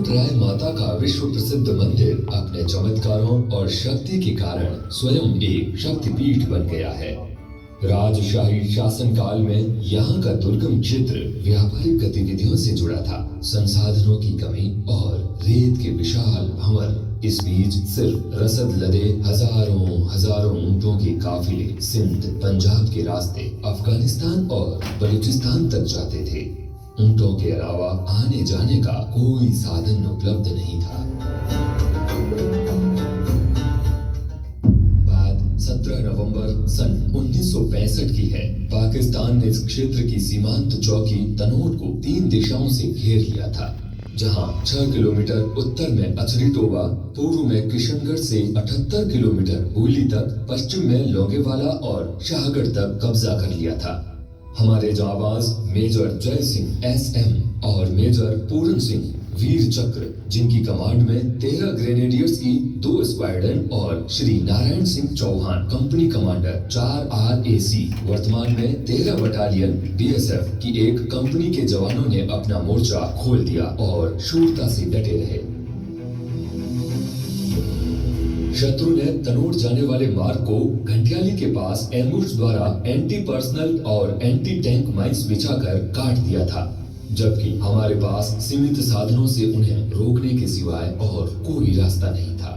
तनोट राय माता का विश्व प्रसिद्ध मंदिर अपने चमत्कारों और शक्ति के कारण स्वयं एक शक्तिपीठ बन गया है। राजशाही शासन काल में यहाँ का दुर्गम क्षेत्र व्यापारिक गतिविधियों से जुड़ा था। संसाधनों की कमी और रेत के विशाल भंवर इस बीच सिर्फ रसद लदे हजारों ऊंटों के काफिले सिंध पंजाब के रास्ते अफगानिस्तान और बलूचिस्तान तक जाते थे। ऊंटों के अलावा आने जाने का कोई साधन उपलब्ध नहीं था। बात 17 नवंबर सन 1965 की है। पाकिस्तान ने इस क्षेत्र की सीमांत चौकी तनोट को 3 दिशाओं से घेर लिया था, जहां 6 किलोमीटर उत्तर में अचरी टोबा, पूर्व में किशनगढ़ से 78 किलोमीटर हुली तक, पश्चिम में लोंगेवाला और शाहगढ़ तक कब्जा कर लिया था। हमारे जाबाज मेजर जय सिंह SM और मेजर पूरन सिंह वीर चक्र, जिनकी कमांड में 13 ग्रेनेडियर्स की 2 स्क्वाड्रन और Shri Narayan Singh Chauhan company commander 4 RAC, वर्तमान में 13 बटालियन BSF की एक कंपनी के जवानों ने अपना मोर्चा खोल दिया और शूरता से डटे रहे। शत्रु ने तनोट जाने वाले मार्ग को घंटियाली के पास एम्बुश द्वारा एंटी पर्सनल और एंटी टैंक माइंस बिछाकर काट दिया था, जबकि हमारे पास सीमित साधनों से उन्हें रोकने के सिवाय और कोई रास्ता नहीं था।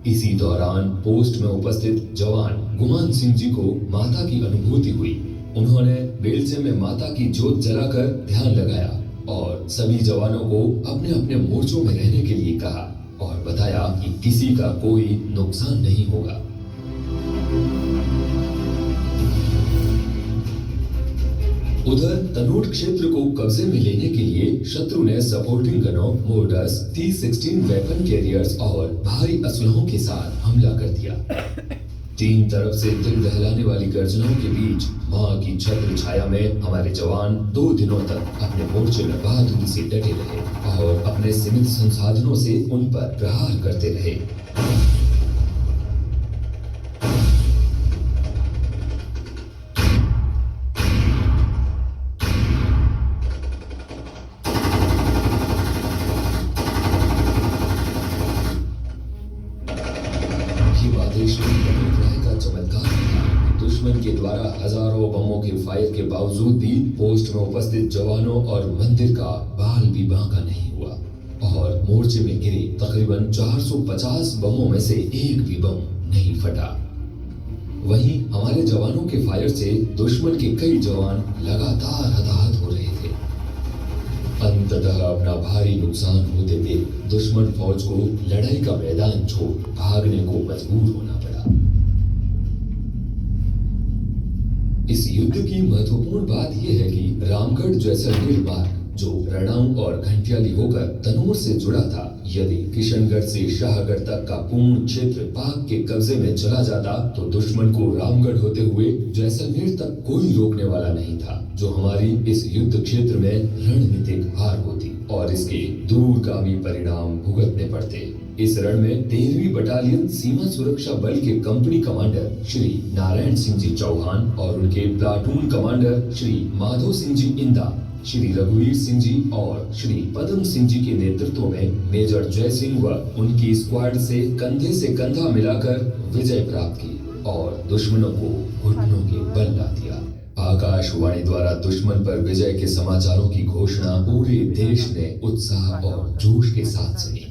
इसी दौरान पोस्ट में उपस्थित जवान गुमान सिंह जी को माता की अनुभूति हुई। उन्होंने बेलचे में माता की जोत जलाकर ध्यान लगाया और सभी जवानों को अपने अपने मोर्चों में रहने के लिए कहा और बताया कि किसी का कोई नुकसान नहीं होगा। उधर तनोट क्षेत्र को कब्जे में लेने के लिए शत्रु ने supporting गनों, motors, T-16 weapon carriers और भारी असलहों के साथ हमला कर दिया। 3 तरफ से दिल दहलाने वाली गर्जनों के बीच मां की छत्र छाया में हमारे जवान 2 दिनों तक अपने मोर्चे में बहादुरी से डटे रहे और अपने सीमित संसाधनों से उन पर प्रहार करते रहे। दुश्मन के द्वारा हजारों बमों के फायर के बावजूद भी पोस्ट में उपस्थित जवानों और मंदिर का बाल भी बांका नहीं हुआ और मोर्चे में गिरे तकरीबन 450 बमों में से एक भी बम नहीं फटा। वहीं हमारे जवानों के फायर से दुश्मन के कई जवान लगातार हताहत हो रहे थे। अंततः अपना भारी नुकसान होते देख दुश्मन फौज को लड़ाई का मैदान छोड़ भागने को मजबूर होना पड़ा। इस युद्ध की महत्वपूर्ण बात यह है कि रामगढ़ जैसलमेर मार्ग, जो रणाऊ और घंटियाली होकर तनोट से जुड़ा था, यदि किशनगढ़ से शाहगढ़ तक का पूर्ण क्षेत्र पाक के कब्जे में चला जाता तो दुश्मन को रामगढ़ होते हुए जैसलमेर तक कोई रोकने वाला नहीं था, जो हमारी इस युद्ध क्षेत्र में रणनीतिक हार होती और इसके दूरगामी परिणाम भुगतने पड़ते। इस रण में 13वीं बटालियन सीमा सुरक्षा बल के कंपनी कमांडर श्री नारायण सिंह जी चौहान और उनके प्लाटून कमांडर श्री माधो सिंह जी इंदा, श्री रघुवीर सिंह जी और श्री पदम सिंह जी के नेतृत्व में मेजर जय सिंह व उनकी स्क्वाड से कंधे से कंधा मिलाकर विजय प्राप्त की और दुश्मनों को घुटनों के बल ला दिया। आकाशवाणी द्वारा दुश्मन पर विजय के समाचारों की घोषणा पूरे देश ने उत्साह और जोश के साथ सुनी।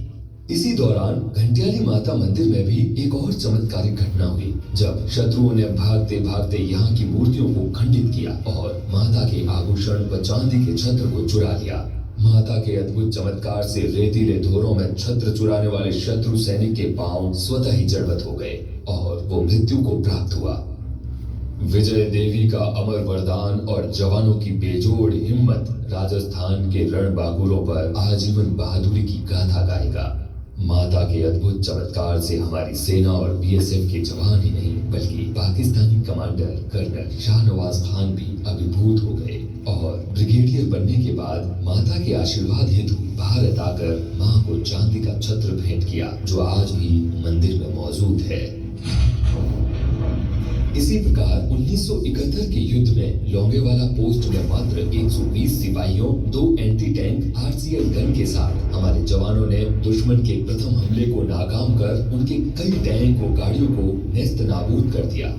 इसी दौरान घंटियाली माता मंदिर में भी एक और चमत्कारिक घटना हुई, जब शत्रुओं ने भागते भागते यहाँ की मूर्तियों को खंडित किया और माता के आभूषण व चांदी के छत्र को चुरा लिया। माता के अद्भुत चमत्कार से रेतीले धोरों में छत्र चुराने वाले शत्रु सैनिक के पांव स्वतः ही जड़वत हो गए और वो मृत्यु को प्राप्त हुआ। विजय देवी का अमर वरदान और जवानों की बेजोड़ हिम्मत राजस्थान के रणबांकुरों पर आजीवन बहादुरी की गाथा गाएगा। माता के अद्भुत चमत्कार से हमारी सेना और BSF के जवान ही नहीं, बल्कि पाकिस्तानी कमांडर कर्नल शाहनवाज खान भी अभिभूत हो गए और ब्रिगेडियर बनने के बाद माता के आशीर्वाद हेतु भारत आकर मां को चांदी का छत्र भेंट किया, जो आज भी मंदिर में मौजूद है। इसी प्रकार 1971 के युद्ध में लोंगेवाला पोस्ट में मात्र 120 सिपाहियों, 2 एंटी टैंक आरसीएल गन के साथ हमारे जवानों ने दुश्मन के प्रथम हमले को नाकाम कर उनके कई टैंक और गाड़ियों को नेस्त नाबूद कर दिया।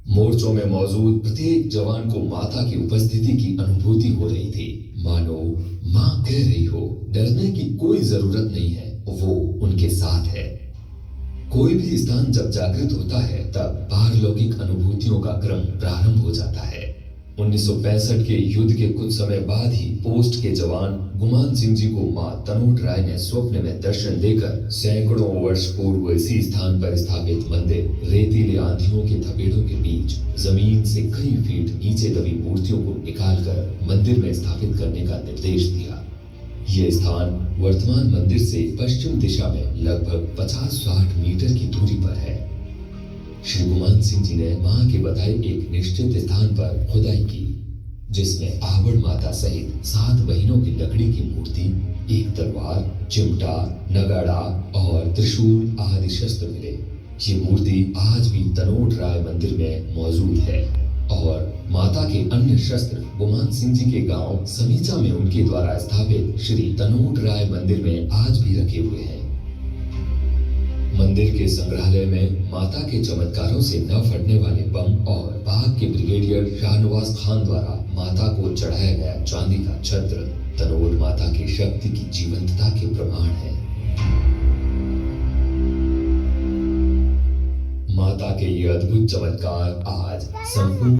मोर्चों में मौजूद प्रत्येक जवान को माता की उपस्थिति की अनुभूति हो रही थी। मानो माँ कह रही हो, डरने की कोई जरूरत नहीं है, वो उनके साथ है। कोई भी स्थान जब जागृत होता है तब पारलौकिक अनुभूतियों का क्रम प्रारंभ हो जाता है। 1965 के युद्ध के कुछ समय बाद ही पोस्ट के जवान गुमान सिंह जी को मां तनोट राय ने स्वप्न में दर्शन देकर सैकड़ों वर्ष पूर्व इसी स्थान पर स्थापित मंदिर रेतीले आंधियों के थपेड़ों के बीच जमीन से कई फीट नीचे दबी मूर्तियों को निकालकर मंदिर में स्थापित करने का निर्देश दिया। ये स्थान वर्तमान मंदिर से पश्चिम दिशा में लगभग 50-60 मीटर की दूरी पर है। श्री गुमान सिंह जी ने मां के बताए एक निश्चित स्थान पर खुदाई की, जिसमें आहवड़ माता सहित 7 बहनों की लकड़ी की मूर्ति, एक तलवार, चिमटा, नगाड़ा और त्रिशूल आदि शस्त्र मिले। ये मूर्ति आज भी तनोट राय मंदिर में मौजूद है और माता के अन्य शस्त्र गुमान सिंह जी के गांव समीचा में उनके द्वारा स्थापित श्री तनोट राय मंदिर में आज भी रखे हुए हैं। मंदिर के संग्रहालय में माता के चमत्कारों से न फटने वाले बम और पाक के ब्रिगेडियर शाहनवाज खान द्वारा माता को चढ़ाया गया चांदी का छत्र तनोट माता की शक्ति की जीवंतता के प्रमाण है। माता के ये अद्भुत चमत्कार आज संपूर्ण